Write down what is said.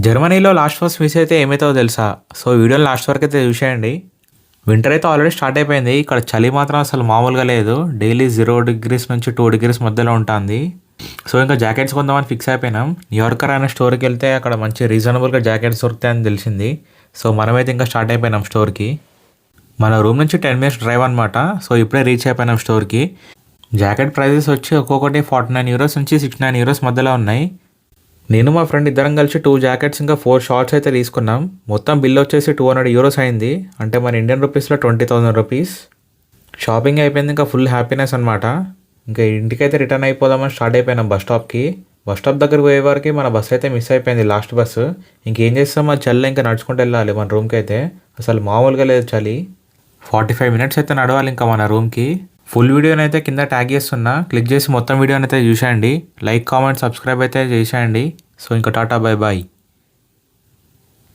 జర్మనీలో last first miss అయితే ఏమైతుందో తెలుసా? సో వీడియోని లాస్ట్ వరకు అయితే చూసేయండి. వింటర్ అయితే ఆల్రెడీ స్టార్ట్ అయిపోయింది. ఇక్కడ చలి మాత్రం అసలు మామూలుగా లేదు. డైలీ 0 డిగ్రీస్ నుంచి 2 డిగ్రీస్ మధ్యలో ఉంటుంది. సో ఇంకా జాకెట్స్ కొందామని ఫిక్స్ అయిపోయినాం. న్యూయార్కర్ అనే స్టోర్కి వెళ్తే అక్కడ మంచి రీజనబుల్గా జాకెట్స్ దొరుకుతాయని తెలిసింది. సో మనమైతే ఇంకా స్టార్ట్ అయిపోయినాం స్టోర్కి. మన రూమ్ నుంచి 10 మినిట్స్ డ్రైవ్ అనమాట. సో ఇప్పుడే రీచ్ అయిపోయినాం స్టోర్కి. జాకెట్ ప్రైజెస్ వచ్చి ఒక్కొక్కటి 49 యూరోస్ నుంచి 69 యూరోస్ మధ్యలో ఉన్నాయి. నేను మా ఫ్రెండ్ ఇద్దరం కలిసి 2 జాకెట్స్ ఇంకా 4 షార్ట్స్ అయితే తీసుకున్నాం. మొత్తం బిల్ వచ్చేసి 200 యూరోస్ అయింది. అంటే మన ఇండియన్ రూపీస్లో 20,000 రూపీస్. షాపింగ్ అయిపోయింది, ఇంకా ఫుల్ హ్యాపీనెస్ అనమాట. ఇంకా ఇంటికైతే రిటర్న్ అయిపోదామని స్టార్ట్ అయిపోయినాం బస్ స్టాప్కి. బస్ స్టాప్ దగ్గర పోయే వరకు మన బస్ అయితే మిస్ అయిపోయింది, లాస్ట్ బస్సు. ఇంకేం చేస్తాం, ఆ చలి ఇంకా నడుచుకుంటూ వెళ్ళాలి మన రూమ్కి అయితే. అసలు మామూలుగా లేదు చలి. 45 మినిట్స్ అయితే నడవాలి ఇంకా మన రూమ్కి. ఫుల్ వీడియోని అయితే కింద ట్యాగ్ చేస్తున్నా, క్లిక్ చేసి మొత్తం వీడియోని అయితే చూసేయండి. లైక్, కామెంట్, సబ్స్క్రైబ్ అయితే చేసేయండి. సో ఇంకా టాటా, బై బాయ్.